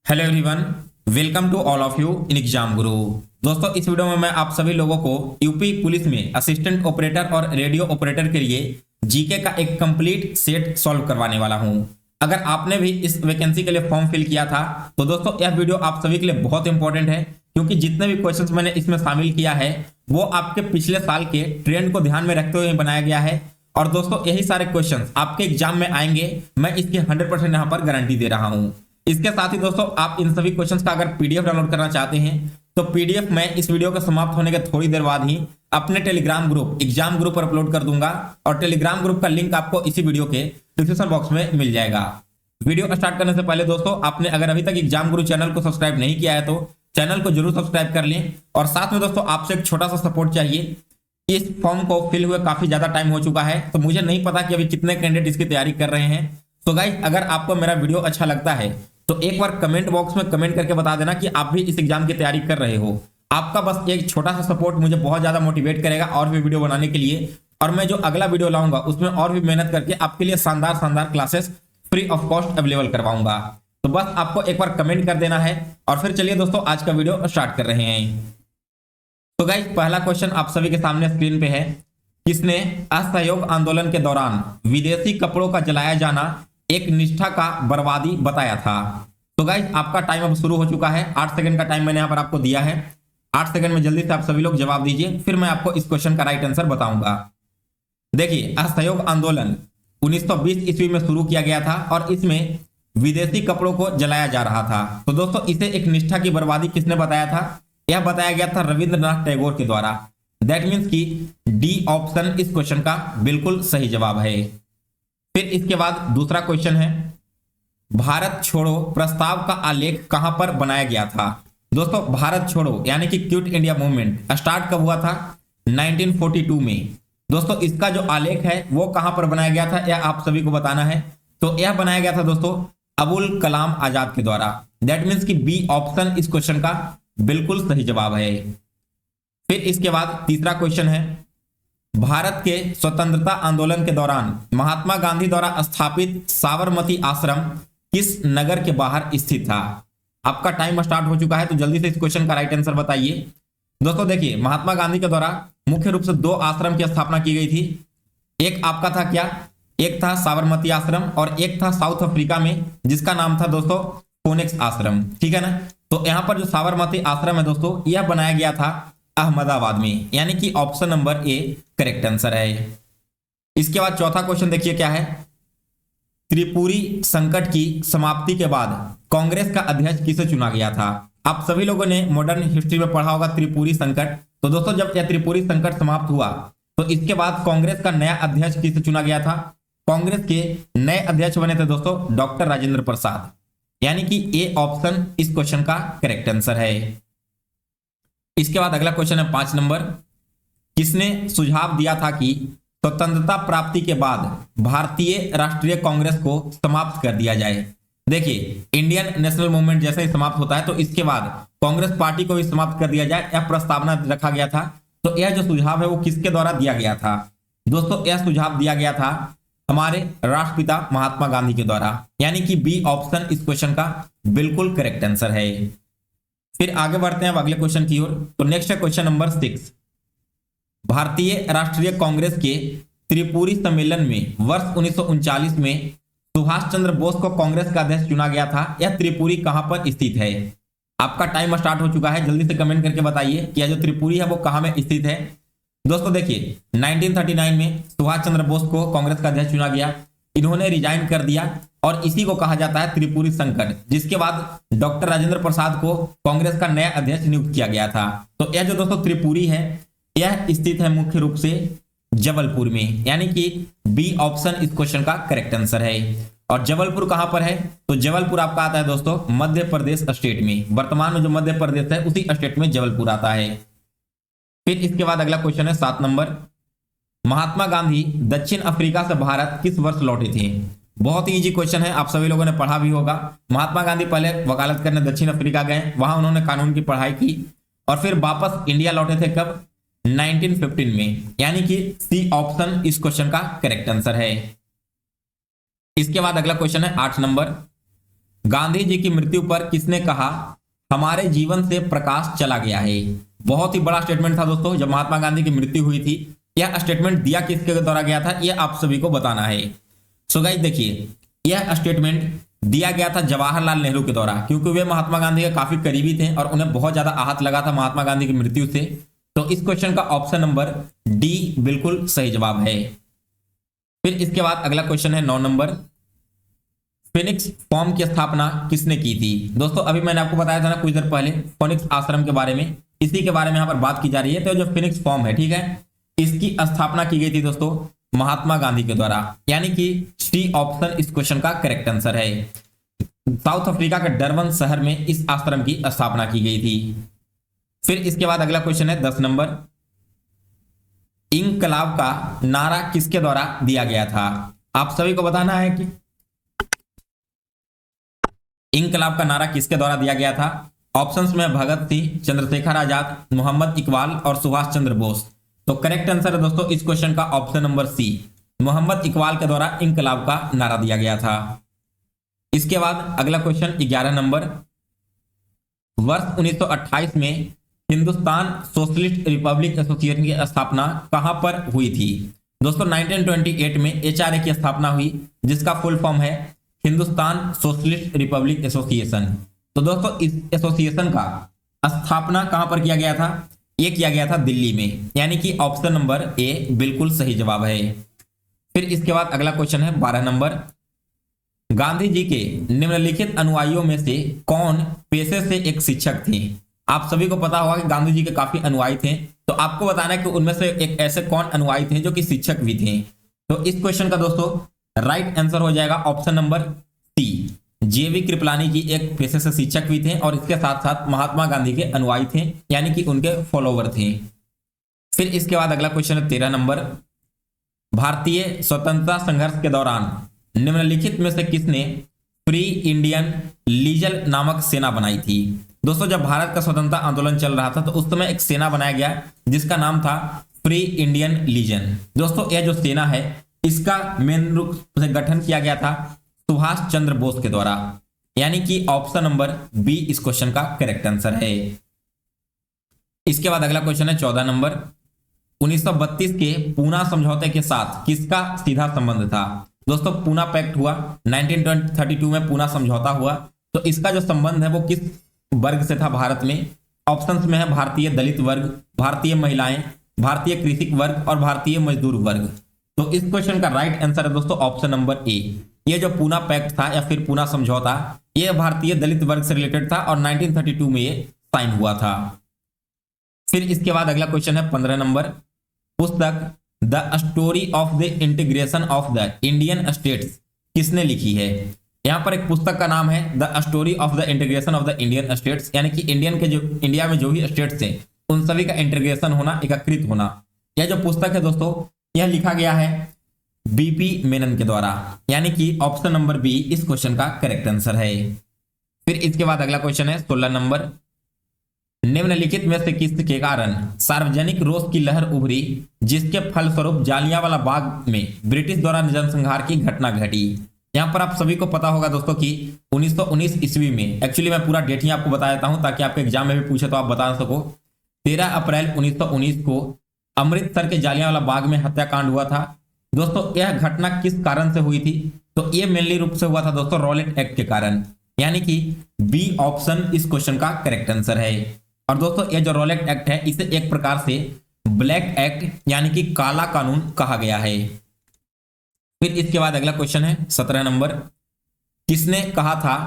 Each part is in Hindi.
Hello everyone, welcome to all of you in exam Guru. दोस्तों, इस वीडियो में मैं आप सभी लोगों को यूपी पुलिस में असिस्टेंट ऑपरेटर और रेडियो ऑपरेटर के लिए जीके का एक कंप्लीट सेट सॉल्व करवाने वाला हूं। अगर आपने भी इस वैकेंसी के लिए फॉर्म फिल किया था तो दोस्तों यह वीडियो आप सभी के लिए बहुत इंपॉर्टेंट है, क्योंकि जितने भी क्वेश्चंस मैंने इसमें शामिल किया है वो आपके पिछले साल के ट्रेंड को ध्यान में रखते हुए बनाया गया है। और दोस्तों यही सारे क्वेश्चंस आपके एग्जाम में आएंगे, मैं इसकी 100% यहाँ पर गारंटी दे रहा हूँ। इसके साथ ही दोस्तों आप इन सभी क्वेश्चंस का अगर पीडीएफ डाउनलोड करना चाहते हैं तो पीडीएफ मैं इस वीडियो के समाप्त होने के थोड़ी देर बाद ही अपने टेलीग्राम ग्रुप एग्जाम ग्रुप पर अपलोड कर दूंगा, और टेलीग्राम ग्रुप का लिंक आपको इसी वीडियो के डिस्क्रिप्शन बॉक्स में मिल जाएगा। वीडियो स्टार्ट करने से पहले दोस्तों, आपने अगर अभी तक एग्जाम गुरु चैनल को सब्सक्राइब नहीं किया है तो चैनल को जरूर सब्सक्राइब कर लें। और साथ में दोस्तों आपसे एक छोटा सा सपोर्ट चाहिए। इस फॉर्म को फिल हुए काफी ज्यादा टाइम हो चुका है, तो मुझे नहीं पता कि अभी कितने कैंडिडेट इसकी तैयारी कर रहे हैं। तो गाइस, अगर आपको मेरा वीडियो अच्छा लगता है तो एक बार कमेंट बॉक्स में कमेंट करके बता देना कि आप भी इस एग्जाम की तैयारी कर रहे हो। आपका बस एक छोटा सा सपोर्ट मुझे बहुत ज्यादा मोटिवेट करेगा और भी वीडियो बनाने के लिए, और मैं जो अगला वीडियो लाऊंगा उसमें और भी मेहनत करके आपके लिए शानदार शानदार classes free of cost available करवाऊंगा। तो बस आपको एक बार कमेंट कर देना है। और फिर चलिए दोस्तों आज का वीडियो स्टार्ट कर रहे हैं। तो गाइस, पहला क्वेश्चन आप सभी के सामने स्क्रीन पे है। किसने असहयोग आंदोलन के दौरान विदेशी कपड़ों का जलाया जाना एक निष्ठा का बर्बादी बताया था? तो गाइस, आपका टाइम अब शुरू हो चुका है। 8 सेकंड का टाइम मैंने यहाँ पर आपको दिया है। 8 सेकंड में जल्दी से आप सभी लोग जवाब दीजिए, फिर मैं आपको इस क्वेश्चन का राइट आंसर बताऊंगा। देखिए, असहयोग आंदोलन 1920 ईस्वी में शुरू किया गया था और इसमें विदेशी कपड़ों को जलाया जा रहा था। तो दोस्तों इसे एक निष्ठा की बर्बादी किसने बताया था? यह बताया गया था रविंद्रनाथ टैगोर के द्वारा। दैट मीन्स कि डी ऑप्शन इस क्वेश्चन का बिल्कुल सही जवाब है। फिर इसके बाद दूसरा क्वेश्चन है, भारत छोड़ो प्रस्ताव का आलेख कहां पर बनाया गया था? दोस्तों, भारत छोड़ो यानी कि क्विट इंडिया मूवमेंट स्टार्ट कब हुआ था? 1942 में। दोस्तों इसका जो आलेख है वो कहां पर बनाया गया था, यह आप सभी को बताना है। तो यह बनाया गया था दोस्तों अबुल कलाम आजाद के द्वारा। दैट मीन्स कि बी ऑप्शन इस क्वेश्चन का बिल्कुल सही जवाब है। फिर इसके बाद तीसरा क्वेश्चन है, भारत के स्वतंत्रता आंदोलन के दौरान महात्मा गांधी द्वारा स्थापित साबरमती आश्रम किस नगर के बाहर स्थित था? आपका टाइम स्टार्ट हो चुका है, तो जल्दी से इस क्वेश्चन का राइट आंसर बताइए। दोस्तों देखिए, महात्मा गांधी के द्वारा मुख्य रूप से 2 आश्रम की स्थापना की गई थी। एक आपका था क्या? एक था साबरमती आश्रम और एक था साउथ अफ्रीका में जिसका नाम था दोस्तों फोनेक्स आश्रम। ठीक है ना? तो यहां पर जो साबरमती आश्रम है दोस्तों, यह बनाया गया था अहमदाबाद में, यानी कि option number A correct answer है। इसके बाद चौथा क्वेश्चन देखिए क्या है। त्रिपुरी संकट की समाप्ति के बाद कांग्रेस का अध्यक्ष किसे चुना गया था? आप सभी लोगों ने मॉडर्न हिस्ट्री में पढ़ा होगा त्रिपुरी संकट। तो दोस्तों जब यह त्रिपुरी संकट समाप्त हुआ तो इसके बाद कांग्रेस का नया अध्यक्ष किसे चुना गया था? कांग्रेस के नए अध्यक्ष बने थे दोस्तों डॉक्टर राजेंद्र प्रसाद, यानी कि ए ऑप्शन इस क्वेश्चन का करेक्ट आंसर है। इसके बाद अगला क्वेश्चन है 5 नंबर। किसने सुझाव दिया था कि स्वतंत्रता प्राप्ति के बाद भारतीय राष्ट्रीय कांग्रेस को समाप्त कर दिया जाए? देखिए, इंडियन नेशनल मूवमेंट जैसे ही समाप्त होता है तो इसके बाद कांग्रेस पार्टी को भी समाप्त कर दिया जाए, यह प्रस्तावना रखा गया था। तो यह जो सुझाव है वो किसके द्वारा दिया गया था? दोस्तों यह सुझाव दिया गया था हमारे राष्ट्रपिता महात्मा गांधी के द्वारा, यानी कि बी ऑप्शन इस क्वेश्चन का बिल्कुल करेक्ट आंसर है। फिर आगे बढ़ते हैं अब अगले क्वेश्चन की ओर। तो नेक्स्ट है क्वेश्चन नंबर 6। भारतीय राष्ट्रीय कांग्रेस के त्रिपुरी सम्मेलन में वर्ष 1939 में सुभाष चंद्र बोस को कांग्रेस का अध्यक्ष चुना गया था। यह त्रिपुरी कहां पर स्थित है? आपका टाइम स्टार्ट हो चुका है, जल्दी से कमेंट करके बताइए कि यह जो त्रिपुरी है वो कहां में स्थित है। दोस्तों देखिए, 1939 में सुभाष चंद्र बोस को कांग्रेस का अध्यक्ष चुना गया। इन्होंने रिजाइन कर दिया और इसी को कहा जाता है त्रिपुरी संकट, जिसके बाद डॉक्टर राजेंद्र प्रसाद को कांग्रेस का नया अध्यक्ष नियुक्त किया गया था। तो यह जो दोस्तों त्रिपुरी है यह स्थित है मुख्य रूप से जबलपुर में, यानी कि बी ऑप्शन इस क्वेश्चन का करेक्ट आंसर है। और जबलपुर कहां पर है? तो जबलपुर आपका आता है दोस्तों मध्य प्रदेश स्टेट में। वर्तमान में जो मध्य प्रदेश है उसी स्टेट में जबलपुर आता है। फिर इसके बाद अगला क्वेश्चन है 7 नंबर। महात्मा गांधी दक्षिण अफ्रीका से भारत किस वर्ष लौटे थे? बहुत ही इजी क्वेश्चन है, आप सभी लोगों ने पढ़ा भी होगा। महात्मा गांधी पहले वकालत करने दक्षिण अफ्रीका गए, वहां उन्होंने कानून की पढ़ाई की और फिर वापस इंडिया लौटे थे कब? 1915 में, यानी कि सी ऑप्शन इस क्वेश्चन का करेक्ट आंसर है। इसके बाद अगला क्वेश्चन है 8 नंबर। गांधी जी की मृत्यु पर किसने कहा हमारे जीवन से प्रकाश चला गया है? बहुत ही बड़ा स्टेटमेंट था दोस्तों जब महात्मा गांधी की मृत्यु हुई थी। यह स्टेटमेंट दिया किसके द्वारा गया था, यह आप सभी को बताना है। सो गाइस देखिए, यह स्टेटमेंट दिया गया था जवाहरलाल नेहरू के द्वारा, क्योंकि वे महात्मा गांधी के काफी करीबी थे और उन्हें बहुत ज्यादा आहत लगा था महात्मा गांधी की मृत्यु से। तो इस क्वेश्चन का ऑप्शन नंबर डी बिल्कुल सही जवाब है। फिर इसके बाद अगला क्वेश्चन है 9 नंबर, फिनिक्स फॉर्म की स्थापना किसने की थी? दोस्तों अभी मैंने आपको बताया था ना कुछ देर पहले फिनिक्स आश्रम के बारे में, इसी के बारे में यहाँ पर बात की जा रही है। तो जो फिनिक्स फॉर्म है, ठीक है, इसकी स्थापना की गई थी दोस्तों महात्मा गांधी के द्वारा, यानी कि सी ऑप्शन इस क्वेश्चन का करेक्ट आंसर है। साउथ अफ्रीका के डरबन शहर में इस आश्रम की स्थापना की गई थी। फिर इसके बाद अगला क्वेश्चन है 10 नंबर, इंकलाब का नारा किसके द्वारा दिया गया था? आप सभी को बताना है कि इंकलाब का नारा किसके द्वारा दिया गया था। ऑप्शंस में भगत सिंह, चंद्रशेखर आजाद, मोहम्मद इकबाल और सुभाष चंद्र बोस। तो करेक्ट आंसर है दोस्तों इस क्वेश्चन का option number C, Mohammad Iqbal के द्वारा इंकलाब का नारा दिया गया था। इसके बाद अगला क्वेश्चन 11 नंबर, वर्ष 1928 में हिंदुस्तान सोशलिस्ट रिपब्लिक एसोसिएशन की स्थापना कहां पर हुई थी? दोस्तों 1928 में एचआरए की स्थापना हुई, जिसका फुल फॉर्म है हिंदुस्तान सोशलिस्ट रिपब्लिक एसोसिएशन। तो दोस्तों इस एसोसिएशन का स्थापना कहां पर किया गया था? ये किया गया था दिल्ली में, यानी कि ऑप्शन नंबर ए बिल्कुल सही जवाब है। फिर इसके बाद अगला क्वेश्चन है 12 नंबर, गांधी जी के निम्नलिखित अनुयायियों में से कौन पेशे से एक शिक्षक थे? आप सभी को पता होगा कि गांधी जी के काफी अनुयायी थे, तो आपको बताना है कि उनमें से एक ऐसे कौन अनुयायी थे जो कि शिक्षक भी थे। तो इस क्वेश्चन का दोस्तों राइट आंसर हो जाएगा ऑप्शन नंबर सी, जेवी कृपलानी जी एक पेशे से शिक्षक भी थे और इसके साथ साथ महात्मा गांधी के अनुयायी थे, यानी कि उनके फॉलोवर थे। फिर इसके बाद अगला क्वेश्चन है 13 नंबर, भारतीय स्वतंत्रता संघर्ष के दौरान निम्नलिखित में से किसने फ्री इंडियन लीजल नामक सेना बनाई थी? दोस्तों जब भारत का स्वतंत्रता आंदोलन चल रहा था तो उस समय एक सेना बनाया गया जिसका नाम था फ्री इंडियन लीजन। दोस्तों यह जो सेना है इसका मेन रूप से गठन किया गया था सुभाष चंद्र बोस के द्वारा, यानी कि ऑप्शन नंबर बी इस क्वेश्चन का करेक्ट आंसर है। इसके बाद अगला क्वेश्चन है 14 नंबर, 1932 के पूना समझौते के साथ किसका सीधा संबंध था? दोस्तों पूना पैक्ट हुआ 1932 में, पूना समझौता हुआ, तो इसका जो संबंध है वो किस वर्ग से था भारत में? ऑप्शंस में है भारतीय दलित वर्ग, भारतीय महिलाएं, भारतीय कृषक वर्ग और भारतीय मजदूर वर्ग। तो इस क्वेश्चन का राइट आंसर है दोस्तों ऑप्शन नंबर ए। ये जो पूना पैक्ट था या फिर पूना समझौता, ये भारतीय दलित वर्ग से रिलेटेड था और 1932 में ये साइन हुआ था। फिर इसके बाद अगला क्वेश्चन है 15 नंबर, पुस्तक the story of the integration of the Indian states किसने लिखी है? यहाँ पर एक पुस्तक का नाम है the story of the integration of the Indian states, यानी कि इंडिया में जो भी स्टेट्स हैं उन सभी का इंटीग्रेशन होना, एकत्रित होना। यह जो पुस्तक है दोस्तों यह लिखा गया है बीपी मेनन के द्वारा, यानी कि ऑप्शन नंबर बी इस क्वेश्चन का करेक्ट आंसर है। फिर इसके बाद अगला क्वेश्चन है 16 नंबर, निम्नलिखित में से किसके कारण सार्वजनिक रोष की लहर उभरी जिसके फलस्वरूप जालियांवाला बाग में ब्रिटिश द्वारा नरसंहार की घटना घटी? यहाँ पर आप सभी को पता होगा दोस्तों कि 1919 ईस्वी में, एक्चुअली मैं पूरा डेट ही आपको बता देता हूं ताकि आपके एग्जाम में भी पूछे तो आप बता सको। 13 अप्रैल 1919 को अमृतसर के जालियांवाला बाग में हत्याकांड हुआ था। दोस्तों यह घटना किस कारण से हुई थी? तो यह मेनली रूप से हुआ था दोस्तों रॉलेट एक्ट के कारण, यानी कि बी ऑप्शन इस क्वेश्चन का करेक्ट आंसर है। और दोस्तों यह जो रॉलेट एक्ट है इसे एक प्रकार से ब्लैक एक्ट यानी कि काला कानून कहा गया है। फिर इसके बाद अगला क्वेश्चन है 17 नंबर, किसने कहा था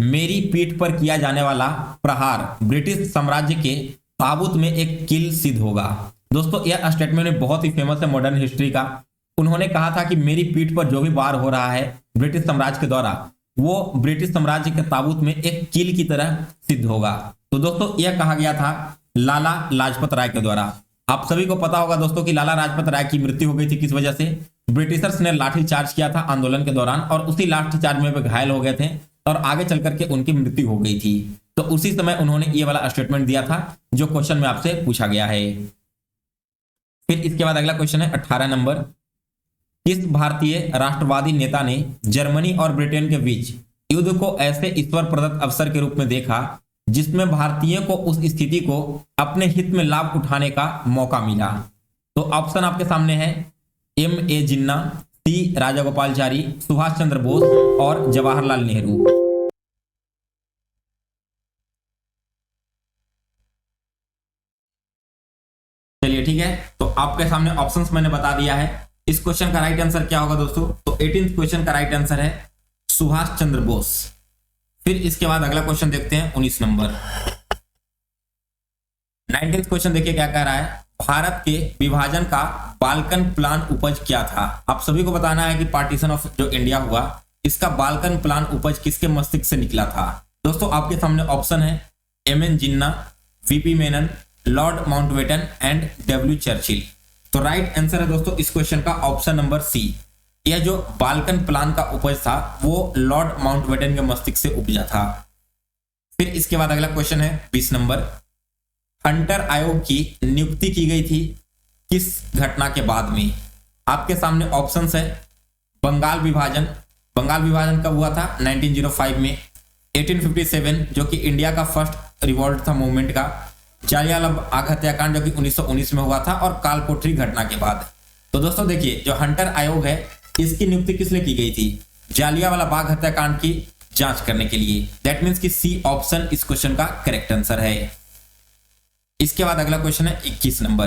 मेरी पीठ पर किया जाने वाला प्रहार ब्रिटिश साम्राज्य के ताबूत में एक किल सिद्ध होगा? दोस्तों यह स्टेटमेंट बहुत ही फेमस है मॉडर्न हिस्ट्री का। उन्होंने कहा था कि मेरी पीठ पर जो भी वार हो रहा है ब्रिटिश साम्राज्य के द्वारा वो ब्रिटिश साम्राज्य के ताबूत में एक कील की तरह सिद्ध होगा। तो दोस्तों यह कहा गया था लाला लाजपत राय के द्वारा। आप सभी को पता होगा दोस्तों कि लाला लाजपत राय की मृत्यु हो गई थी किस वजह से? ब्रिटिशर्स ने लाठीचार्ज किया था आंदोलन के दौरान और उसी लाठीचार्ज में वे घायल हो गए थे और आगे चल करके उनकी मृत्यु हो गई थी। तो उसी समय उन्होंने ये वाला स्टेटमेंट दिया था जो क्वेश्चन में आपसे पूछा गया है। फिर इसके बाद अगला क्वेश्चन है 18 नंबर, किस भारतीय राष्ट्रवादी नेता ने जर्मनी और ब्रिटेन के बीच युद्ध को ऐसे ईश्वर प्रदत्त अवसर के रूप में देखा जिसमें भारतीयों को उस स्थिति को अपने हित में लाभ उठाने का मौका मिला। तो ऑप्शन आपके सामने है M.A. जिन्ना, सी राजागोपालचारी, सुभाष चंद्र बोस और जवाहरलाल नेहरू। चलिए ठीक है, तो आपके सामने ऑप्शंस मैंने बता दिया है। इस क्वेश्चन का राइट आंसर क्या होगा दोस्तों? तो 18th क्वेश्चन का राइट आंसर है सुभाष चंद्र बोस। फिर इसके बाद अगला क्वेश्चन देखते हैं 19 नंबर। 19th क्वेश्चन देखिए क्या कह रहा है, भारत के विभाजन का बाल्कन प्लान उपज क्या था? आप सभी को बताना है कि पार्टीशन ऑफ जो इंडिया हुआ, इसका बाल्कन प्लान उपज किसके मस्तिष्क से निकला था? दोस्तों आपके सामने ऑप्शन है M.N. Jinnah, V.P. Menon, Lord Mountbatten and W. Churchill. तो राइट आंसर है दोस्तों इस क्वेश्चन का ऑप्शन नंबर सी। यह जो बाल्कन प्लान का उपज था वो लॉर्ड माउंटबेटन के मस्तिष्क से उपजा था। फिर इसके बाद अगला क्वेश्चन है 20 नंबर। हंटर आयोग की नियुक्ति की गई थी किस घटना के बाद में? आपके सामने ऑप्शंस है बंगाल विभाजन। बंगाल विभाजन कब हुआ था? 1905 में। 1857 जो कि इंडिया का फर्स्ट रिवॉल्ट था मूवमेंट का। जालियांवाला बाग हत्याकांड जो कि 1919 में हुआ था, और कालकोठरी घटना के बाद। तो दोस्तों देखिए जो हंटर आयोग है इसकी नियुक्ति किस लिए की गई थी? जालियांवाला बाग हत्याकांड की जांच करने के लिए। दैट मींस कि सी ऑप्शन इस क्वेश्चन का करेक्ट आंसर है। इसके बाद अगला क्वेश्चन है 21 नंबर।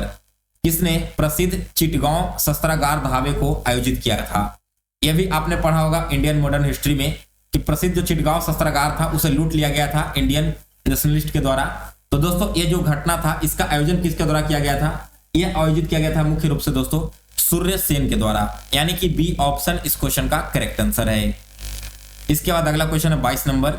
किसने प्रसिद्ध चिटगांव शस्त्रागार धावे को आयोजित किया था? यह भी आपने पढ़ा होगा इंडियन मॉडर्न हिस्ट्री में कि प्रसिद्ध जो चिटगांव शस्त्रागार था उसे लूट लिया गया था इंडियन नेशनलिस्ट के द्वारा। तो दोस्तों ये जो घटना था इसका आयोजन किसके द्वारा किया गया था? यह आयोजित किया गया था मुख्य रूप से दोस्तों सूर्य सेन के द्वारा, यानी कि बी ऑप्शन इस क्वेश्चन का करेक्ट आंसर है। इसके बाद अगला क्वेश्चन है 22 नंबर।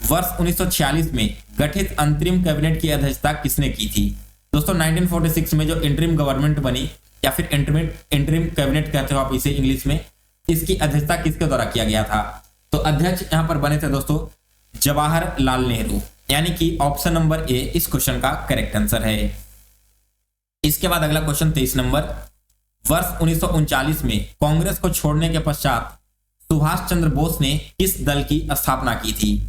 वर्ष 1946 में गठित अंतरिम कैबिनेट की अध्यक्षता किसने की थी? दोस्तों 1946 में जो इंटरिम गवर्नमेंट बनी या फिर इंटरिम कैबिनेट कहते हो आप इसे इंग्लिश में, इसकी अध्यक्षता किसके द्वारा किया गया था? तो अध्यक्ष यहां पर बने थे दोस्तों जवाहरलाल नेहरू, यानी कि ऑप्शन नंबर ए इस क्वेश्चन का करेक्ट आंसर है। इसके बाद अगला क्वेश्चन 23 नंबर। वर्ष 1939 में कांग्रेस को छोड़ने के पश्चात सुभाष चंद्र बोस ने किस दल की स्थापना की थी?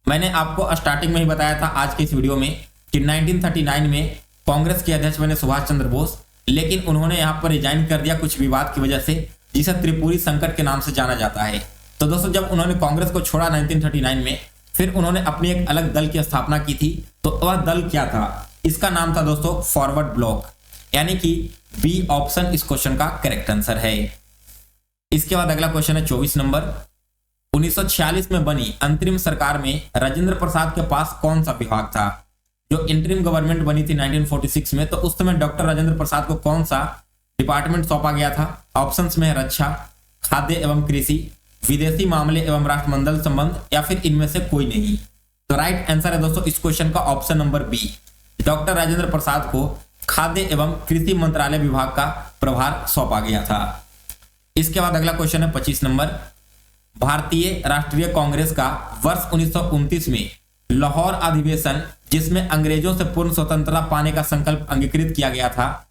मैंने आपको स्टार्टिंग में ही बताया था आज के इस वीडियो में कि 1939 में कांग्रेस के अध्यक्ष बने सुभाष चंद्र बोस, लेकिन उन्होंने यहां पर रिजाइन कर दिया कुछ विवाद की वजह से, जिसे त्रिपुरी संकट के नाम से जाना जाता है। तो दोस्तों जब उन्होंने कांग्रेस को छोड़ा 1939 में, फिर उन्होंने अपनी एक अलग दल की स्थापना की थी। तो वह दल क्या था? इसका नाम था दोस्तों फॉरवर्ड ब्लॉक, यानी कि बी ऑप्शन इस क्वेश्चन का करेक्ट आंसर है। इसके बाद अगला क्वेश्चन है 24 नंबर। 1946 में बनी अंतरिम सरकार में राजेंद्र प्रसाद के पास कौन सा विभाग था? जो इंटरिम गवर्नमेंट बनी थी 1946 में, तो उस समय डॉक्टर राजेंद्र प्रसाद को कौन सा डिपार्टमेंट सौंपा गया था? ऑप्शंस में है रक्षा, खाद्य एवं कृषि, विदेशी मामले एवं राष्ट्रमंडल संबंध, या फिर इनमें से कोई नहीं। तो राइट आंसर है दोस्तों इस क्वेश्चन का option number B. Doctor Rajendra Prasad को खाद्य एवं कृषि मंत्रालय विभाग का प्रभार सौंपा गया था। इसके बाद अगला क्वेश्चन है 25 नंबर। भारतीय राष्ट्रीय कांग्रेस का वर्ष 1929 में लाहौर अधिवेशन, जिसमें अंग्रेजों से पूर्ण स्वतंत्रता पाने का संकल्प अंगीकृत किया गया था,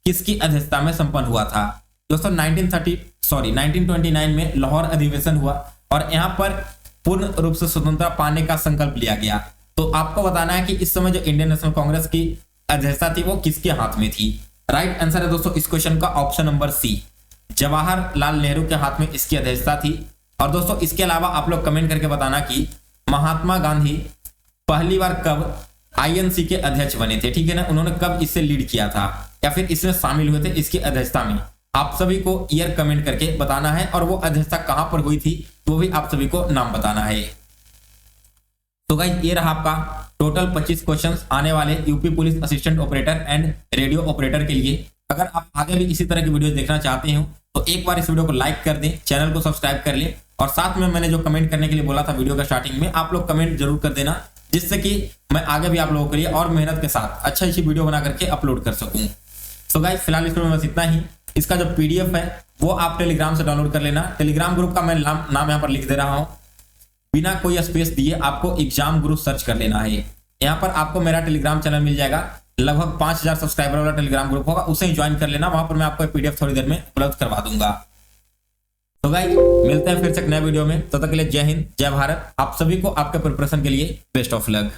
किसकी अध्यक्षता में संपन्न हुआ था? दोस्तों 1929 में लाहौर अधिवेशन हुआ और यहां पर पूर्ण रूप से स्वतंत्रता पाने का संकल्प लिया गया। तो आपको बताना है कि इस समय जो इंडियन नेशनल कांग्रेस की अध्यक्षता थी वो किसके हाथ में थी? राइट आंसर है दोस्तों इस क्वेश्चन का option number C. Jawaharlal Nehru के हाथ में इसकी अध्यक्षता थी। और दोस्तों इसके अलावा आप लोग कमेंट करके बताना कि महात्मा गांधी पहली बार कब आईएनसी के अध्यक्ष बने थे, ठीक है ना? उन्होंने कब इसे लीड किया था या फिर इसमें शामिल हुए थे इसकी अध्यक्षता में? आप सभी को ईयर कमेंट करके बताना है, और वो अध्यक्षता कहां पर हुई थी वो भी आप सभी को नाम बताना है। तो गाइस ये रहा आपका टोटल 25 क्वेश्चंस आने वाले UP police assistant operator and radio operator के लिए। अगर आप आगे भी इसी तरह की वीडियोस देखना चाहते हो तो एक बार इस वीडियो को लाइक कर दें, चैनल को सब्सक्राइब कर लें, और साथ में मैंने जो कमेंट करने के लिए बोला था वीडियो का स्टार्टिंग में, आप लोग कमेंट जरूर कर देना, जिससे कि मैं आगे भी आप लोगों के लिए और मेहनत के साथ अच्छा अच्छी वीडियो बना करके अपलोड कर सकूं। तो गाइस फिलहाल इस वीडियो में बस इतना ही। इसका जो पीडीएफ है वो आप टेलीग्राम से डाउनलोड कर लेना। टेलीग्राम ग्रुप का मैं नाम यहाँ पर लिख दे रहा हूँ, बिना कोई स्पेस दिए आपको एग्जाम गुरु सर्च कर लेना है। यहाँ पर आपको मेरा टेलीग्राम चैनल मिल जाएगा, लगभग 5000 सब्सक्राइबर वाला टेलीग्राम ग्रुप होगा, उसे ही ज्वाइन कर लेना। वहां पर मैं आपको पीडीएफ थोड़ी देर में उपलब्ध करवा दूंगा। तो गाइस मिलते हैं फिर से एक नए वीडियो में, तब तक के लिए जय हिंद जय भारत। आप सभी को आपके प्रिपरेशन के लिए बेस्ट ऑफ लक।